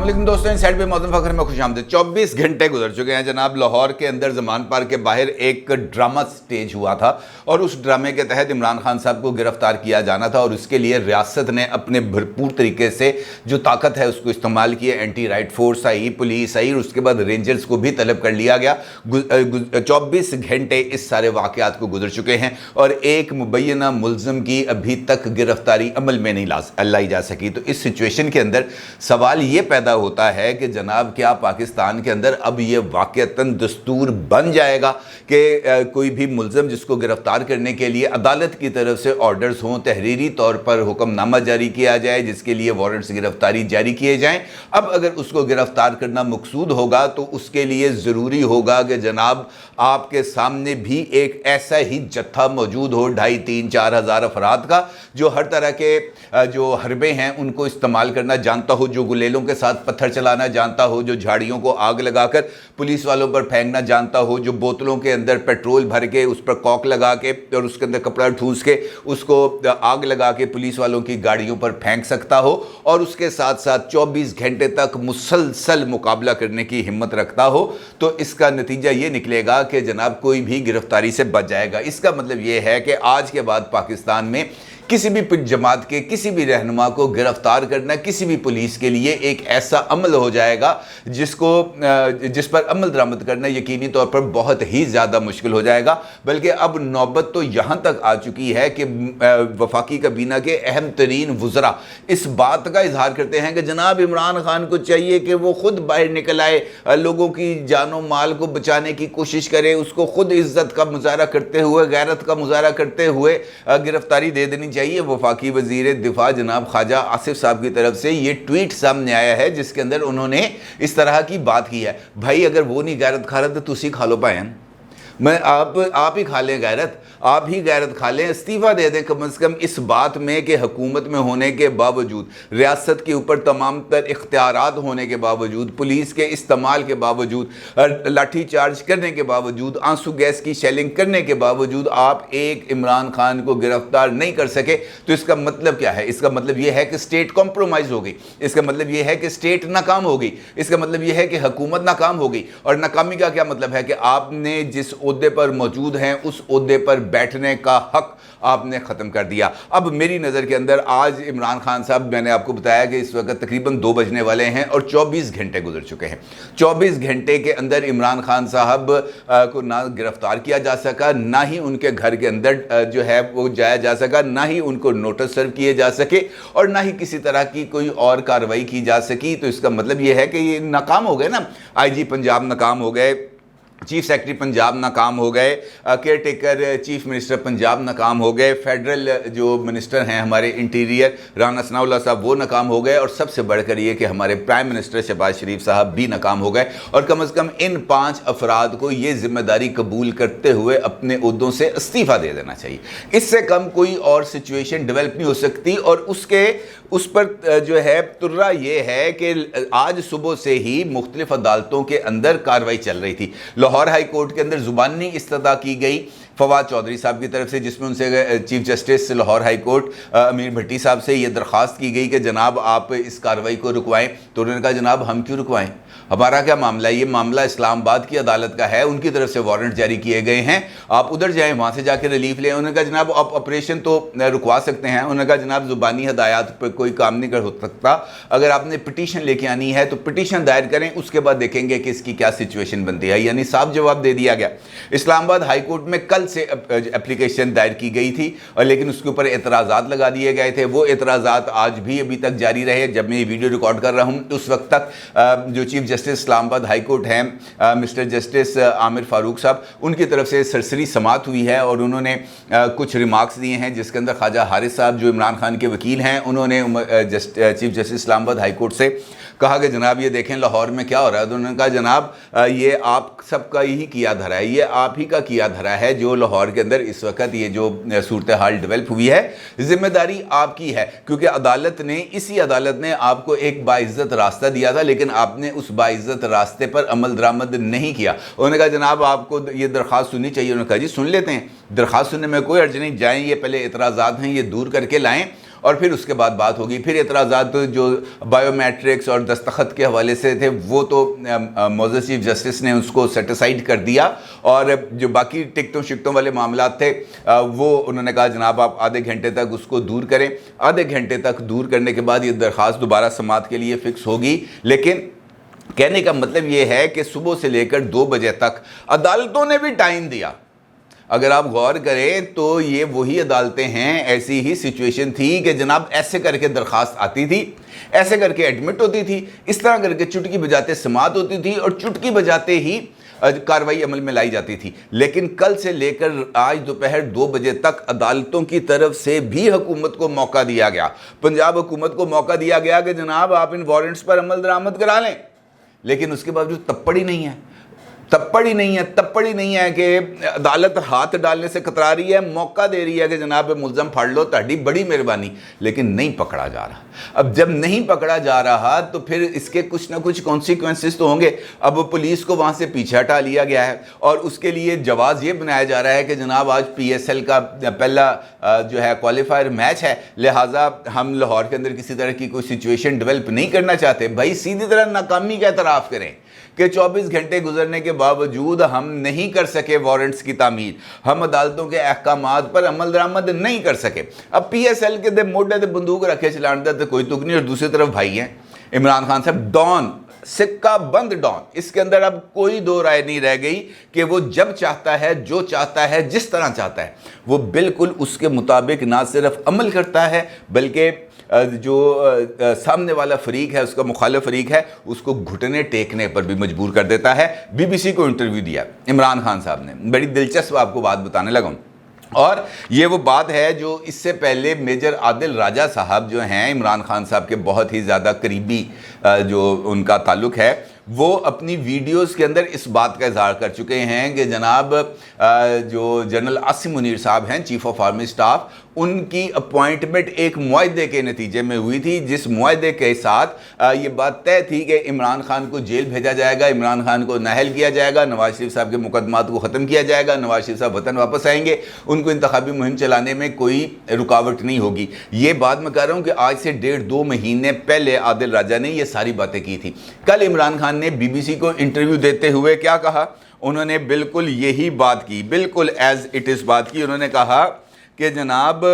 अस्सलाम दोस्तों, इन साइड पे मौसम फखर में खुश आमदीद। 24 घंटे गुजर चुके हैं जनाब। लाहौर के अंदर जमान पार्क के बाहर एक ड्रामा स्टेज हुआ था और उस ड्रामे के तहत इमरान खान साहब को गिरफ्तार किया जाना था और उसके लिए रियासत ने अपने भरपूर तरीके से जो ताकत है उसको इस्तेमाल किया। एंटी राइट फोर्स आई, पुलिस आई और उसके बाद रेंजर्स को भी तलब कर लिया गया। 24 घंटे इस सारे वाक़यात को गुजर चुके हैं और एक मुबैना मुल्ज़िम की अभी तक गिरफ्तारी अमल में नहीं लाई जा सकी। तो इस सिचुएशन के अंदर सवाल ये पैदा होता है कि जनाब क्या पाकिस्तान के अंदर अब ये वाक़तन दस्तूर बन जाएगा कि कोई भी मुल्ज़िम जिसको गिरफ्तार करने के लिए अदालत की तरफ से ऑर्डर्स हों, तहरीरी तौर पर हुक्मनामा जारी किया जाए जिसके लिए वारंट्स गिरफ्तारी जारी किए जाएं। अब अगर उसको गिरफ्तार करना मकसूद होगा तो उसके लिए ज़रूरी होगा कि जनाब आपके सामने भी एक ऐसा ही जत्था मौजूद हो 2,500-3,000 हज़ार अफराद का, जो हर तरह के जो हरबे हैं उनको इस्तेमाल करना जानता हो, जो गुलेलों के साथ पत्थर चलाना जानता हो, जो झाड़ियों को आग लगाकर पुलिस वालों पर फेंकना जानता हो, जो बोतलों के अंदर पेट्रोल भर के उस पर कॉक लगा के और उसके अंदर कपड़ा ठूस के उसको आग लगा के पुलिस वालों की गाड़ियों पर फेंक सकता हो और उसके साथ साथ 24 घंटे तक मुसलसल मुकाबला करने की हिम्मत रखता हो, तो इसका नतीजा ये निकलेगा कि जनाब कोई भी गिरफ्तारी से बच जाएगा। इसका मतलब ये है कि आज के बाद पाकिस्तान में किसी भी जमात के किसी भी रहनुमा को गिरफ्तार करना किसी भी पुलिस के लिए एक ऐसा अमल हो जाएगा जिस पर अमल दरामद करना यकीनी तौर पर बहुत ही ज़्यादा मुश्किल हो जाएगा। बल्कि अब नौबत तो यहाँ तक आ चुकी है कि वफाकी काबीना के अहम तरीन वज़रा इस बात का इजहार करते हैं कि जनाब इमरान खान को चाहिए कि वो खुद बाहर निकल आए, लोगों की जानो माल को बचाने की कोशिश करे, उसको खुद इज़्ज़त का मुजाहरा करते हुए, गैरत का मुजाहरा करते हुए गिरफ्तारी दे देनी चाहिए। वफाकी वज़ीर दिफा जनाब ख्वाजा आसिफ साहब की तरफ से ये ट्वीट सामने आया है जिसके अंदर उन्होंने इस तरह की बात की है। भाई अगर वो नहीं गैरत खा रहा तो तुसी खा लो पाए, मैं आप ही खा लें गैरत, आप ही गैरत खा लें, इस्तीफ़ा दे दें कम से कम इस बात में कि हुकूमत में होने के बावजूद, रियासत के ऊपर तमाम तर इख्तियारात होने के बावजूद, पुलिस के इस्तेमाल के बावजूद, लाठी चार्ज करने के बावजूद, आंसू गैस की शेलिंग करने के बावजूद आप एक इमरान खान को गिरफ्तार नहीं कर सके। तो इसका मतलब क्या है? इसका मतलब यह है कि स्टेट कॉम्प्रोमाइज़ हो गई, इसका मतलब यह है कि स्टेट नाकाम हो गई, इसका मतलब यह है कि हुकूमत नाकाम हो गई। और नाकामी का क्या मतलब है कि आपने जिस ओहदे पर मौजूद हैं उस ओहदे पर बैठने का हक आपने ख़त्म कर दिया। अब मेरी नज़र के अंदर आज इमरान खान साहब, मैंने आपको बताया कि इस वक्त तकरीबन 2 बजने वाले हैं और 24 घंटे गुजर चुके हैं। 24 घंटे के अंदर इमरान खान साहब को ना गिरफ्तार किया जा सका, ना ही उनके घर के अंदर जो है वो जाया जा सका, ना ही उनको नोटिस सर्व किए जा सके और ना ही किसी तरह की कोई और कार्रवाई की जा सकी। तो इसका मतलब ये है कि ये नाकाम हो गए ना। IG पंजाब नाकाम हो गए, चीफ सेक्रेटरी पंजाब नाकाम हो गए, care taker chief minister Punjab नाकाम हो गए, फेडरल जो मिनिस्टर हैं हमारे इंटीरियर राना सनाउल्लाह साहब वो नाकाम हो गए और सबसे बढ़कर ये कि हमारे प्राइम मिनिस्टर शहबाज शरीफ साहब भी नाकाम हो गए। और कम से कम इन 5 अफराद को ये जिम्मेदारी कबूल करते हुए अपने ओहदों से इस्तीफ़ा दे देना चाहिए। इससे कम कोई और सिचुएशन डेवलप नहीं हो सकती। और उस पर जो है तुर्रा ये है कि आज सुबह से ही मुख्तलिफ अदालतों के अंदर कार्रवाई चल रही थी। लाहौर हाई कोर्ट के अंदर ज़ुबानी इस्तदा की गई फवाद चौधरी साहब की तरफ से, जिसमें उनसे chief justice Lahore high court अमीर भट्टी साहब से ये दरख्वास्त की गई कि जनाब आप इस कार्रवाई को रुकवाएं। तो उन्होंने कहा जनाब हम क्यों रुकवाएं, हमारा क्या मामला है, ये मामला इस्लामाबाद की अदालत का है, उनकी तरफ से वारंट जारी किए गए हैं, आप उधर जाएं, वहाँ से जाकर रिलीफ लें। उन्होंने कहा जनाब आप ऑपरेशन तो रुकवा सकते हैं। उन्होंने कहा जनाब ज़ुबानी हदायत पर कोई काम नहीं कर सकता, अगर आपने पिटीशन लेके आनी है तो पिटीशन दायर करें, उसके बाद देखेंगे कि इसकी क्या सिचुएशन बनती है। यानी साफ जवाब दे दिया गया। इस्लामाबाद हाई कोर्ट में कल से एप्लीकेशन दायर की गई थी और लेकिन उसके ऊपर एतराज़ात लगा दिए गए थे। वो एतराज़ात आज भी अभी तक जारी रहे। जब मैं ये वीडियो रिकॉर्ड कर रहा हूँ उस वक्त तक जो chief justice Islamabad high court हैं मिस्टर जस्टिस आमिर फारूक साहब, उनकी तरफ से सरसरी समाअत हुई है और उन्होंने कुछ रिमार्क्स दिए हैं जिसके अंदर ख्वाजा हारिस साहब जो इमरान खान के वकील हैं उन्होंने chief justice Islamabad high court से कहा कि जनाब ये देखें लाहौर में क्या हो रहा है। तो उन्होंने कहा जनाब ये आप सबका ही किया धरा है, ये आप ही का किया धरा है जो लाहौर के अंदर इस वक्त ये जो सूरत हाल डेवलप हुई है, जिम्मेदारी आपकी है। क्योंकि इसी अदालत ने आपको एक बाइज्जत रास्ता दिया था लेकिन आपने उस बाइज्जत रास्ते पर अमल दरामद नहीं किया। उन्होंने कहा जनाब आपको ये दरख्वास्त सुननी चाहिए। उन्होंने कहा जी सुन लेते हैं, दरख्वास्त सुनने में कोई अर्ज नहीं, जाएँ, ये पहले एतराज़ात हैं ये दूर करके लाएँ اور پھر اس کے بعد بات ہوگی. پھر اعتراضات جو بایومیٹرکس اور دستخط کے حوالے سے تھے وہ تو معزز چیف جسٹس نے اس کو سیٹسائڈ کر دیا, اور جو باقی ٹکٹوں شکٹوں والے معاملات تھے وہ انہوں نے کہا جناب آپ آدھے گھنٹے تک اس کو دور کریں. آدھے گھنٹے تک دور کرنے کے بعد یہ درخواست دوبارہ سماعت کے لیے فکس ہوگی. لیکن کہنے کا مطلب یہ ہے کہ صبح سے لے کر 2 بجے تک عدالتوں نے بھی ٹائم دیا. اگر آپ غور کریں تو یہ وہی عدالتیں ہیں, ایسی ہی سچویشن تھی کہ جناب ایسے کر کے درخواست آتی تھی, ایسے کر کے ایڈمٹ ہوتی تھی, اس طرح کر کے چٹکی بجاتے سماعت ہوتی تھی اور چٹکی بجاتے ہی کارروائی عمل میں لائی جاتی تھی. لیکن کل سے لے کر آج دوپہر 2 بجے تک عدالتوں کی طرف سے بھی حکومت کو موقع دیا گیا, پنجاب حکومت کو موقع دیا گیا کہ جناب آپ ان وارنٹس پر عمل درآمد کرا لیں. لیکن اس کے باوجود تپڑ ہی نہیں ہے, تپڑ ہی نہیں ہے کہ عدالت ہاتھ ڈالنے سے کترا رہی ہے, موقع دے رہی ہے کہ جناب ملزم پھڑ لو, تہاڈی بڑی مہربانی, لیکن نہیں پکڑا جا رہا. اب جب نہیں پکڑا جا رہا تو پھر اس کے کچھ نہ کچھ کانسیکوینسز تو ہوں گے. اب پولیس کو وہاں سے پیچھے ہٹا لیا گیا ہے اور اس کے لیے جواز یہ بنایا جا رہا ہے کہ جناب آج پی ایس ایل کا پہلا جو ہے کوالیفائر میچ ہے, لہٰذا ہم لاہور کے اندر کسی طرح کی کوئی سچویشن ڈیولپ نہیں کرنا چاہتے. بھائی سیدھی طرح ناکامی کا اعتراف کریں کہ 24 گھنٹے گزرنے کے باوجود ہم نہیں کر سکے وارنٹس کی تعمیل, ہم عدالتوں کے احکامات پر عمل درآمد نہیں کر سکے. اب پی ایس ایل کے دے موڈے دے بندوق رکھے چلان دے کوئی تک نہیں, اور دوسری طرف بھائی ہیں عمران خان صاحب, ڈان, سکہ بند ڈان. اس کے اندر اب کوئی دو رائے نہیں رہ گئی کہ وہ جب چاہتا ہے, جو چاہتا ہے, جس طرح چاہتا ہے, وہ بالکل اس کے مطابق نہ صرف عمل کرتا ہے بلکہ جو سامنے والا فریق ہے, اس کا مخالف فریق ہے, اس کو گھٹنے ٹیکنے پر بھی مجبور کر دیتا ہے. بی بی سی کو انٹرویو دیا عمران خان صاحب نے, بڑی دلچسپ آپ کو بات بتانے لگا ہوں, اور یہ وہ بات ہے جو اس سے پہلے میجر عادل راجہ صاحب جو ہیں عمران خان صاحب کے بہت ہی زیادہ قریبی جو ان کا تعلق ہے, وہ اپنی ویڈیوز کے اندر اس بات کا اظہار کر چکے ہیں کہ جناب جو جنرل عاصم منیر صاحب ہیں چیف آف آرمی سٹاف, ان کی اپوائنٹمنٹ ایک معاہدے کے نتیجے میں ہوئی تھی, جس معاہدے کے ساتھ یہ بات طے تھی کہ عمران خان کو جیل بھیجا جائے گا, عمران خان کو نااہل کیا جائے گا, نواز شریف صاحب کے مقدمات کو ختم کیا جائے گا, نواز شریف صاحب وطن واپس آئیں گے, ان کو انتخابی مہم چلانے میں کوئی رکاوٹ نہیں ہوگی. یہ بات میں کہہ رہا ہوں کہ آج سے 1.5-2 مہینے پہلے عادل راجہ نے یہ ساری باتیں کی تھی. کل عمران خان نے بی بی سی کو انٹرویو دیتے ہوئے کیا کہا, انہوں نے بالکل یہی بات کی, بالکل ایز اٹ از بات کی. انہوں نے کہا کہ جناب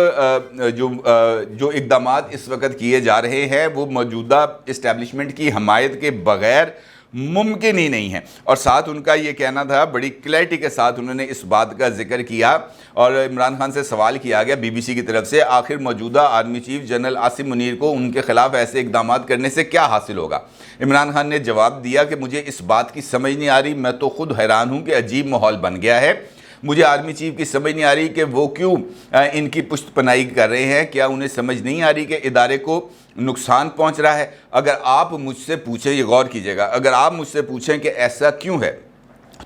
جو اقدامات اس وقت کیے جا رہے ہیں وہ موجودہ اسٹیبلشمنٹ کی حمایت کے بغیر ممکن ہی نہیں ہے. اور ساتھ ان کا یہ کہنا تھا, بڑی کلیئرٹی کے ساتھ انہوں نے اس بات کا ذکر کیا, اور عمران خان سے سوال کیا گیا بی بی سی کی طرف سے, آخر موجودہ army chief general Asim Munir کو ان کے خلاف ایسے اقدامات کرنے سے کیا حاصل ہوگا. عمران خان نے جواب دیا کہ مجھے اس بات کی سمجھ نہیں آ رہی, میں تو خود حیران ہوں کہ عجیب ماحول بن گیا ہے. مجھے آرمی چیف کی سمجھ نہیں آ رہی کہ وہ کیوں ان کی پشت پناہی کر رہے ہیں, کیا انہیں سمجھ نہیں آ رہی کہ ادارے کو نقصان پہنچ رہا ہے. اگر آپ مجھ سے پوچھیں, یہ غور کیجئے گا, اگر آپ مجھ سے پوچھیں کہ ایسا کیوں ہے,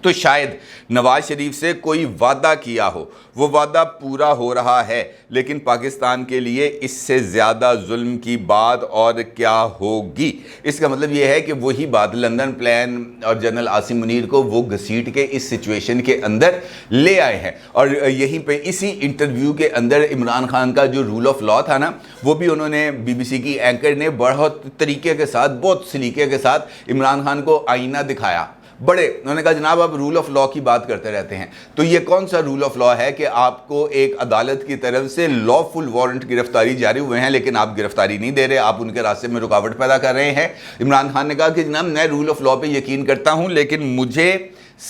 تو شاید نواز شریف سے کوئی وعدہ کیا ہو, وہ وعدہ پورا ہو رہا ہے, لیکن پاکستان کے لیے اس سے زیادہ ظلم کی بات اور کیا ہوگی. اس کا مطلب یہ ہے کہ وہی بات لندن پلان اور جنرل عاصم منیر کو وہ گھسیٹ کے اس سچویشن کے اندر لے آئے ہیں. اور یہیں پہ اسی انٹرویو کے اندر عمران خان کا جو رول آف لا تھا نا, وہ بھی انہوں نے بی بی سی کی اینکر نے بہت طریقے کے ساتھ, بہت سلیقے کے ساتھ عمران خان کو آئینہ دکھایا. انہوں نے کہا جناب آپ رول آف لا کی بات کرتے رہتے ہیں, تو یہ کون سا رول آف لا ہے کہ آپ کو ایک عدالت کی طرف سے لافل وارنٹ گرفتاری جاری ہوئے ہیں لیکن آپ گرفتاری نہیں دے رہے, آپ ان کے راستے میں رکاوٹ پیدا کر رہے ہیں. عمران خان نے کہا کہ جناب میں رول آف لا پہ یقین کرتا ہوں, لیکن مجھے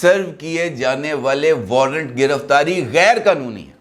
سرو کیے جانے والے وارنٹ گرفتاری غیر قانونی ہے.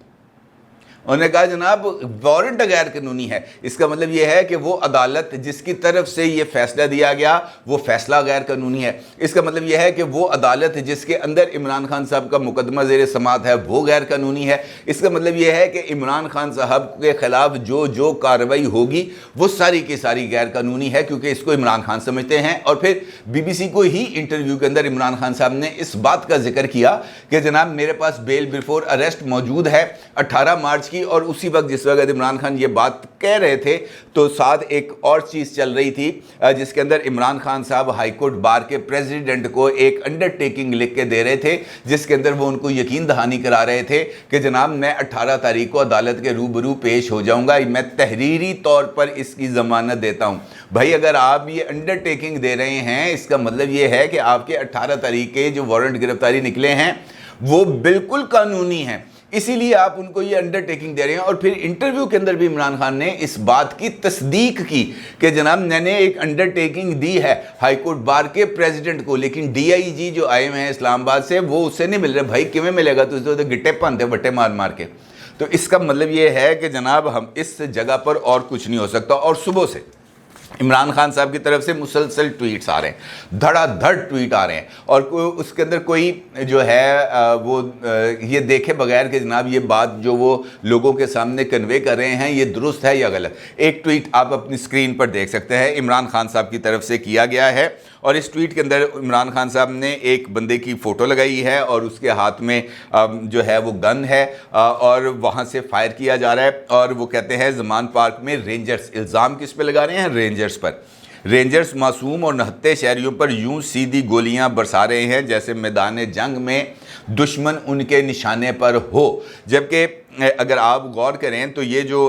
انہوں نے کہا جناب وارنٹ غیر قانونی ہے, اس کا مطلب یہ ہے کہ وہ عدالت جس کی طرف سے یہ فیصلہ دیا گیا وہ فیصلہ غیر قانونی ہے. اس کا مطلب یہ ہے کہ وہ عدالت جس کے اندر عمران خان صاحب کا مقدمہ زیر سماعت ہے وہ غیر قانونی ہے. اس کا مطلب یہ ہے کہ عمران خان صاحب کے خلاف جو کارروائی ہوگی وہ ساری کی ساری غیر قانونی ہے, کیونکہ اس کو عمران خان سمجھتے ہیں. اور پھر بی بی سی کو ہی انٹرویو کے اندر عمران خان صاحب نے اس بات کا ذکر کیا کہ جناب میرے پاس بیل بیفور اریسٹ موجود ہے, 18 مارچ کی, اور उसी वक्त जिस वक्त इमरान खान ये बात कह रहे थे तो साथ एक और चीज़ चल रही थी जिसके अंदर इमरान खान साहब हाई कोर्ट बार के प्रेसिडेंट को एक अंडरटेकिंग लिख के दे रहे थे, जिसके अंदर वो उनको यकीन दहानी करा रहे थे कि जनाब मैं 18 तारीख को अदालत के रूबरू पेश हो जाऊंगा, मैं तहरीरी तौर पर इसकी ज़मानत देता हूं. भाई अगर आप ये अंडरटेकिंग दे रहे हैं, इसका मतलब ये है कि आपके 18 तारीख के जो वारंट गिरफ्तारी निकले हैं वो बिल्कुल कानूनी हैं, इसीलिए आप उनको ये अंडरटेकिंग दे रहे हैं. और फिर इंटरव्यू के अंदर भी इमरान खान ने इस बात की तस्दीक की कि जनाब मैंने एक अंडरटेकिंग दी है हाई कोर्ट बार के प्रेसिडेंट को, लेकिन DIG जो आए हुए हैं इस्लामाबाद से वो उससे नहीं मिल रहे. भाई किवें मिलेगा, तो गिट्टे पनते वट्टे मार मार के. तो इसका मतलब ये है कि जनाब हम इस जगह पर और कुछ नहीं हो सकता. और सुबह से इमरान खान साहब की तरफ से मुसलसल ट्वीट्स आ रहे हैं, धड़ाधड़ ट्वीट आ रहे हैं, और उसके अंदर कोई जो है वो ये देखे बगैर कि जनाब ये बात जो वो लोगों के सामने कन्वे कर रहे हैं ये दुरुस्त है या गलत. एक ट्वीट आप अपनी स्क्रीन पर देख सकते हैं, इमरान खान साहब की तरफ से किया गया है, और इस ट्वीट के अंदर इमरान खान साहब ने एक बंदे की फ़ोटो लगाई है और उसके हाथ में जो है वो गन है और वहाँ से फायर किया जा रहा है. और वो कहते हैं ज़मान पार्क में रेंजर्स, इल्ज़ाम किस पे लगा रहे हैं, रेंजर्स पर. रेंजर्स मासूम और नहत्ते शहरियों पर यूं सीधी गोलियां बरसा रहे हैं जैसे मैदान जंग में दुश्मन उनके निशाने पर हो. जबकि अगर आप गौर करें तो ये जो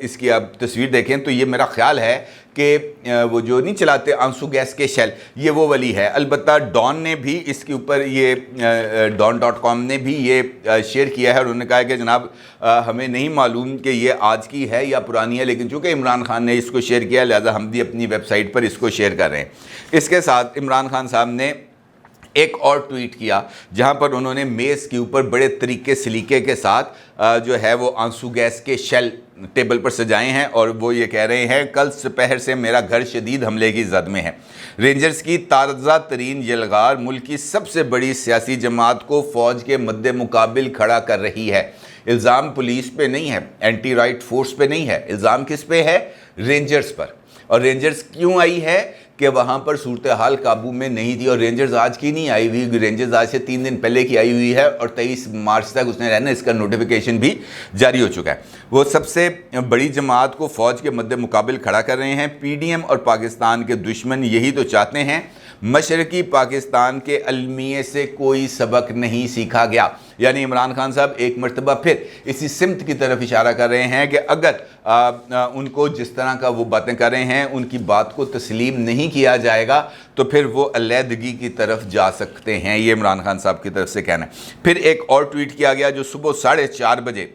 इसकी आप तस्वीर देखें तो ये मेरा ख्याल है कि वो जो नहीं चलाते आंसू गैस के शेल, ये वो वाली है. अलबत्ता डॉन ने भी इसके ऊपर ये don.com ने भी ये शेयर किया है और उन्होंने कहा है कि जनाब हमें नहीं मालूम कि ये आज की है या पुरानी है, लेकिन चूँकि इमरान खान ने इसको शेयर किया लिहाजा हम भी अपनी वेबसाइट पर इसको शेयर कर रहे हैं. इसके साथ इमरान खान साहब ने एक और ट्वीट किया जहां पर उन्होंने मेज़ के ऊपर बड़े तरीके सलीके के साथ जो है वो आंसू गैस के शेल टेबल पर सजाए हैं, और वो ये कह रहे हैं कल दोपहर से मेरा घर शदीद हमले की जद में है. रेंजर्स की ताज़ा तरीन यलगार मुल्क की सबसे बड़ी सियासी जमात को फ़ौज के मद्दे मुकाबिल खड़ा कर रही है. इल्ज़ाम पुलिस पे नहीं है, एंटी राइट फोर्स पे नहीं है, इल्ज़ाम किस पे है, रेंजर्स पर. और रेंजर्स क्यों आई है कि वहाँ पर सूरत हाल काबू में नहीं थी, और रेंजर्स आज की नहीं आई हुई, रेंजर्स आज से 3 दिन पहले की आई हुई है और 23 मार्च तक उसने रहना, इसका नोटिफिकेशन भी जारी हो चुका है. वो सबसे बड़ी जमात को फ़ौज के मद्दे मुकाबिल खड़ा कर रहे हैं. PDM और पाकिस्तान के दुश्मन यही तो चाहते हैं. मशरकी पाकिस्तान के अलमिये से कोई सबक नहीं सीखा गया. यानी इमरान खान साहब एक मरतबा फिर इसी सिमत की तरफ इशारा कर रहे हैं कि अगर उनको जिस तरह का वो बातें कर रहे हैं उनकी बात को तस्लीम नहीं किया जाएगा तो फिर वो अलहदगी की तरफ जा सकते हैं. ये इमरान खान साहब की तरफ से कहना है. फिर एक और ट्वीट किया गया जो सुबह 4:30 बजे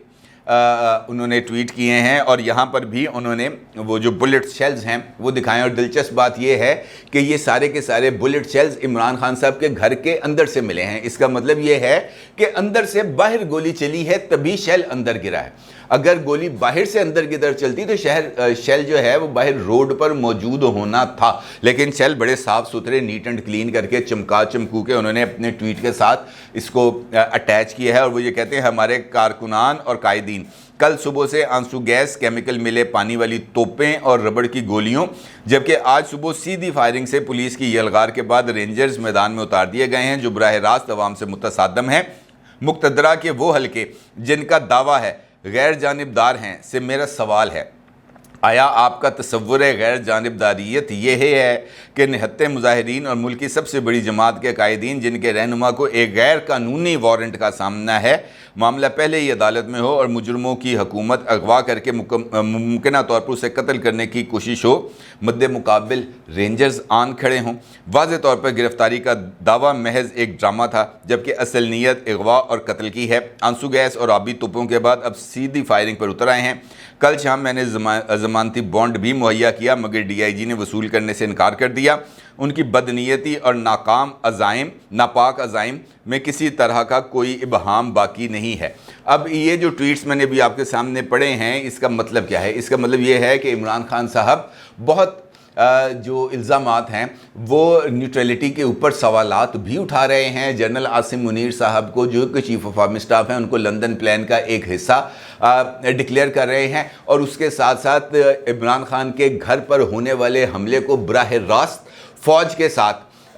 उन्होंने ट्वीट किए हैं, और यहाँ पर भी उन्होंने वो जो बुलेट शेल्स हैं वो दिखाएं. और दिलचस्प बात ये है कि ये सारे के सारे बुलेट शेल्स इमरान खान साहब के घर के अंदर से मिले हैं. इसका मतलब ये है कि अंदर से बाहर गोली चली है तभी शेल अंदर गिरा है. अगर गोली बाहर से अंदर की तरफ चलती तो शेल जो है वो बाहर रोड पर मौजूद होना था, लेकिन शेल बड़े साफ़ सुथरे नीट एंड क्लीन करके चमका चमकू के उन्होंने अपने ट्वीट के साथ इसको अटैच किया है. और वो ये कहते हैं हमारे कारकुनान और कायदीन कल सुबह से आंसू गैस, केमिकल मिले पानी वाली तोपें और रबड़ की गोलियों, जबकि आज सुबह सीधी फायरिंग से पुलिस की यलगार के बाद रेंजर्स मैदान में उतार दिए गए हैं जो बराह रास्त अवाम से मुतसादम हैं. मुक्तदरा के वो हल्के जिनका दावा है गैर जानिबदार हैं से मेरा सवाल है, आया आपका तसव्वुर गैर जानिबदारियत यह है कि निहत्ते मुजाहिरीन और मुल्क की सबसे बड़ी जमात के कायदीन जिनके रहनुमा को एक गैर कानूनी वारंट का सामना है, मामला पहले ही अदालत में हो और मुजरमों की हुकूमत अगवा करके मुमकिन तौर पर उसे कत्ल करने की कोशिश हो, मद्दे मुकाबिल रेंजर्स आन खड़े हों. वाज़ेह तौर पर गिरफ्तारी का दावा महज एक ड्रामा था जबकि असल नीयत अगवा और कत्ल की है. आंसू गैस और आबी तोपों के बाद अब सीधी फायरिंग पर उतर आए हैं. कल शाम मैंने ज़मानती बॉन्ड भी मुहैया किया मगर DIG ने वसूल करने से इनकार कर दिया. उनकी बदनीयती और नापाक अज़ाइम में किसी तरह का कोई इबहाम बाकी नहीं है. अब ये जो ट्वीट्स मैंने भी आपके सामने पढ़े हैं इसका मतलब क्या है? इसका मतलब ये है कि इमरान खान साहब बहुत जो इल्ज़ामात हैं वो न्यूट्रलिटी के ऊपर सवालात भी उठा रहे हैं. जनरल आसिम मुनीर साहब को जो कि चीफ ऑफ आर्मी स्टाफ हैं उनको लंदन प्लान का एक हिस्सा डिक्लेयर कर रहे हैं, और उसके साथ साथ इमरान खान के घर पर होने वाले हमले को बराह रास्त फ़ौज के साथ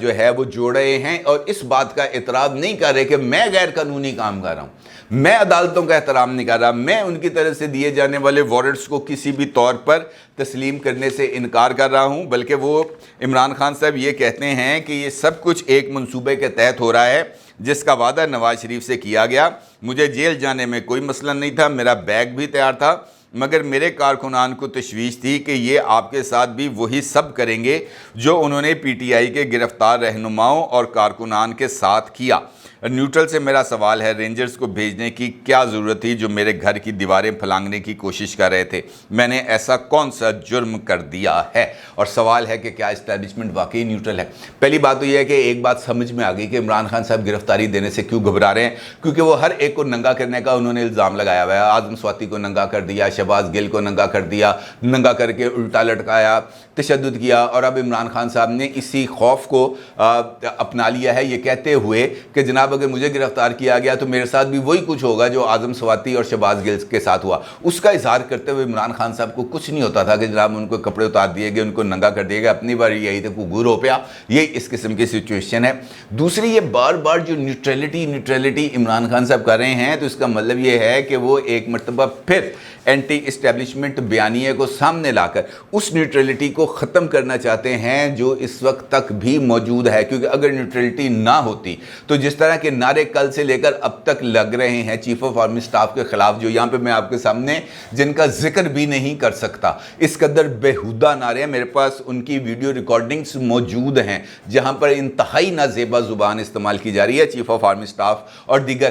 جو ہے وہ جوڑ رہے ہیں اور اس بات کا اعتراف نہیں کر رہے کہ میں غیر قانونی کام کر رہا ہوں، میں عدالتوں کا احترام نہیں کر رہا، میں ان کی طرف سے دیے جانے والے وارنٹس کو کسی بھی طور پر تسلیم کرنے سے انکار کر رہا ہوں، بلکہ وہ عمران خان صاحب یہ کہتے ہیں کہ یہ سب کچھ ایک منصوبے کے تحت ہو رہا ہے جس کا وعدہ نواز شریف سے کیا گیا۔ مجھے جیل جانے میں کوئی مسئلہ نہیں تھا، میرا بیگ بھی تیار تھا، مگر میرے کارکنان کو تشویش تھی کہ یہ آپ کے ساتھ بھی وہی سب کریں گے جو انہوں نے پی ٹی آئی کے گرفتار رہنماؤں اور کارکنان کے ساتھ کیا۔ نیوٹرل سے میرا سوال ہے، رینجرز کو بھیجنے کی کیا ضرورت تھی جو میرے گھر کی دیواریں پھلانگنے کی کوشش کر رہے تھے؟ میں نے ایسا کون سا جرم کر دیا ہے؟ اور سوال ہے کہ کیا اسٹیبلشمنٹ واقعی نیوٹرل ہے؟ پہلی بات تو یہ ہے کہ ایک بات سمجھ میں آ گئی کہ عمران خان صاحب گرفتاری دینے سے کیوں گھبرا رہے ہیں، کیونکہ وہ ہر ایک کو ننگا کرنے کا انہوں نے الزام لگایا ہوا ہے۔ اعظم سواتی کو ننگا کر دیا، شہباز گل کو ننگا کر دیا، ننگا کر کے الٹا لٹکایا، تشدد کیا، اور اب عمران خان صاحب نے اسی خوف کو اپنا لیا ہے، یہ کہتے ہوئے کہ جناب اگر مجھے گرفتار کیا گیا تو میرے ساتھ بھی وہی کچھ ہوگا جو اعظم سواتی اور شہباز گل کے ساتھ ہوا۔ اس کا اظہار کرتے ہوئے عمران خان صاحب کو کچھ نہیں ہوتا تھا کہ جناب ان کو کپڑے اتار دیے گئے، ان کو ننگا کر دیے گئے، اپنی بار یہی تک گور ہو پیا، یہ اس قسم کی سچویشن ہے۔ دوسری، یہ بار بار جو نیوٹرلٹی عمران خان صاحب کر رہے ہیں، تو اس کا مطلب یہ ہے کہ وہ ایک مرتبہ پھر اینٹی اسٹیبلشمنٹ بیانیے کو سامنے لا کر اس نیوٹرلٹی کو ختم کرنا چاہتے ہیں جو اس وقت تک بھی موجود ہے، کیونکہ اگر نیوٹرلٹی نہ ہوتی تو جس طرح کے نعرے کل سے لے کر اب تک لگ رہے ہیں چیف آف آرمی سٹاف کے خلاف، جو یہاں پہ میں آپ کے سامنے جن کا ذکر بھی نہیں کر سکتا، اس قدر بیہودہ نعرے ہیں، میرے پاس ان کی ویڈیو ریکارڈنگز موجود ہیں جہاں پر انتہائی نازیبا زبان استعمال کی جا رہی ہے چیف آف آرمی سٹاف اور دیگر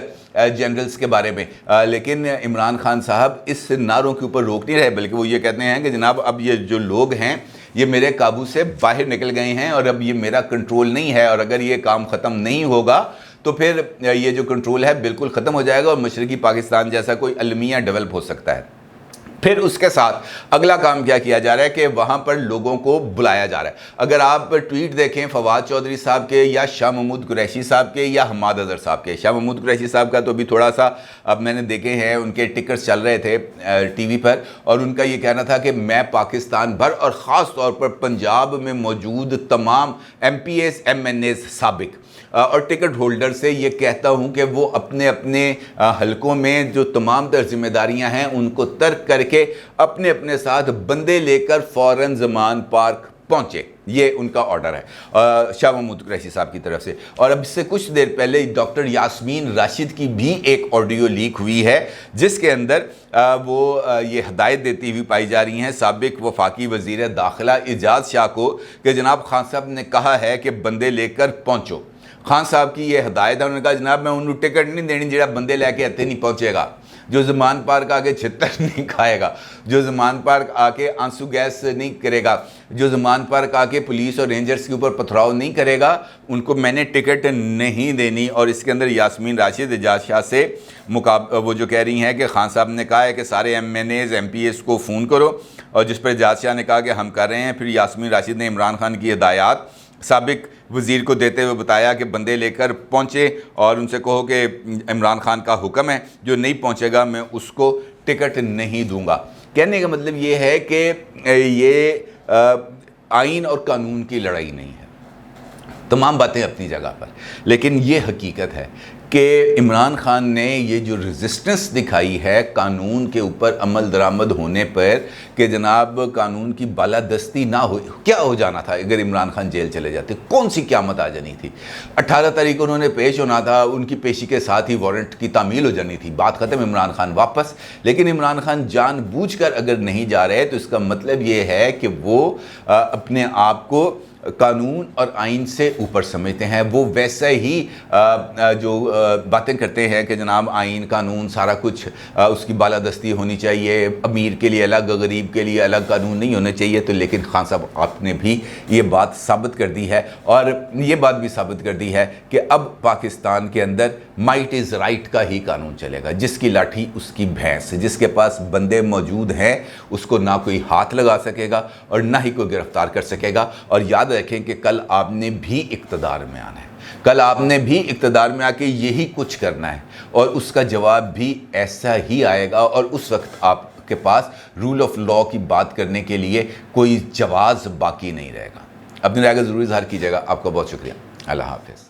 جنرلز کے بارے میں، لیکن عمران خان صاحب اس نعروں کے اوپر روک نہیں رہے، بلکہ وہ یہ کہتے ہیں کہ جناب اب یہ جو لوگ ہیں یہ میرے قابو سے باہر نکل گئے ہیں اور اب یہ میرا کنٹرول نہیں ہے، اور اگر یہ کام ختم نہیں ہوگا تو پھر یہ جو کنٹرول ہے بالکل ختم ہو جائے گا اور مشرقی پاکستان جیسا کوئی المیہ ڈیولپ ہو سکتا ہے۔ پھر اس کے ساتھ اگلا کام کیا جا رہا ہے کہ وہاں پر لوگوں کو بلایا جا رہا ہے۔ اگر آپ ٹویٹ دیکھیں فواد چودھری صاحب کے یا شاہ محمود قریشی صاحب کے یا حماد اظہر صاحب کے، شاہ محمود قریشی صاحب کا تو ابھی تھوڑا سا اب میں نے دیکھے ہیں، ان کے ٹکرز چل رہے تھے ٹی وی پر، اور ان کا یہ کہنا تھا کہ میں پاکستان بھر اور خاص طور پر پنجاب میں موجود تمام MPAs MNAs سابق اور ٹکٹ ہولڈر سے یہ کہتا ہوں کہ وہ اپنے اپنے حلقوں میں جو تمام تر ذمہ داریاں ہیں ان کو ترک کر کے اپنے اپنے ساتھ بندے لے کر فوراً زمان پارک پہنچے۔ یہ ان کا آرڈر ہے شاہ محمود قریشی صاحب کی طرف سے۔ اور اب اس سے کچھ دیر پہلے ڈاکٹر یاسمین راشد کی بھی ایک آڈیو لیک ہوئی ہے جس کے اندر وہ یہ ہدایت دیتی ہوئی پائی جا رہی ہیں سابق وفاقی وزیر داخلہ اعجاز شاہ کو کہ جناب خان صاحب نے کہا ہے کہ بندے لے کر پہنچو۔ خان صاحب کی یہ ہدایت ہے، انہوں نے کہا جناب میں انہوں ٹکٹ نہیں دینی جڑا بندے لے کے ہتھے نہیں پہنچے گا، جو زمان پارک آکے چھتر نہیں کھائے گا، جو زمان پارک آکے آنسو گیس نہیں کرے گا، جو زمان پارک آکے پولیس اور رینجرز کے اوپر پتھراؤ نہیں کرے گا، ان کو میں نے ٹکٹ نہیں دینی۔ اور اس کے اندر یاسمین راشد اعجاز شاہ سے وہ جو کہہ رہی ہیں کہ خان صاحب نے کہا ہے کہ سارے MNAs MPs کو فون کرو، اور جس پر اعجاز شاہ نے کہا کہ ہم کر رہے ہیں۔ پھر یاسمین راشد نے عمران خان کی ہدایات سابق وزیر کو دیتے ہوئے بتایا کہ بندے لے کر پہنچے اور ان سے کہو کہ عمران خان کا حکم ہے، جو نہیں پہنچے گا میں اس کو ٹکٹ نہیں دوں گا۔ کہنے کا مطلب یہ ہے کہ یہ آئین اور قانون کی لڑائی نہیں ہے، تمام باتیں اپنی جگہ پر، لیکن یہ حقیقت ہے کہ عمران خان نے یہ جو ریزسٹنس دکھائی ہے قانون کے اوپر عمل درآمد ہونے پر کہ جناب قانون کی بالادستی نہ ہوئی، کیا ہو جانا تھا اگر عمران خان جیل چلے جاتے؟ کون سی قیامت آ جانی تھی؟ 18 تاریخ کو انہوں نے پیش ہونا تھا، ان کی پیشی کے ساتھ ہی وارنٹ کی تعمیل ہو جانی تھی، بات ختم، عمران خان واپس۔ لیکن عمران خان جان بوجھ کر اگر نہیں جا رہے تو اس کا مطلب یہ ہے کہ وہ اپنے آپ کو قانون اور آئین سے اوپر سمجھتے ہیں، وہ ویسے ہی جو باتیں کرتے ہیں کہ جناب آئین قانون سارا کچھ اس کی بالادستی ہونی چاہیے، امیر کے لیے الگ غریب کے لیے الگ قانون نہیں ہونے چاہیے، تو لیکن خان صاحب آپ نے بھی یہ بات ثابت کر دی ہے، اور یہ بات بھی ثابت کر دی ہے کہ اب پاکستان کے اندر مائٹ از رائٹ کا ہی قانون چلے گا، جس کی لاٹھی اس کی بھینس، جس کے پاس بندے موجود ہیں اس کو نہ کوئی ہاتھ لگا سکے گا اور نہ ہی کوئی گرفتار کر سکے گا۔ اور یاد رکھیں کہ کل آپ نے بھی اقتدار میں آنا ہے، کل آپ نے بھی اقتدار میں آ کے یہی کچھ کرنا ہے، اور اس کا جواب بھی ایسا ہی آئے گا، اور اس وقت آپ کے پاس رول آف لاء کی بات کرنے کے لیے کوئی جواز باقی نہیں رہے گا۔ اپنی رائے کا ضرور اظہار کیجیے گا. آپ کا بہت شکریہ. اللہ حافظ.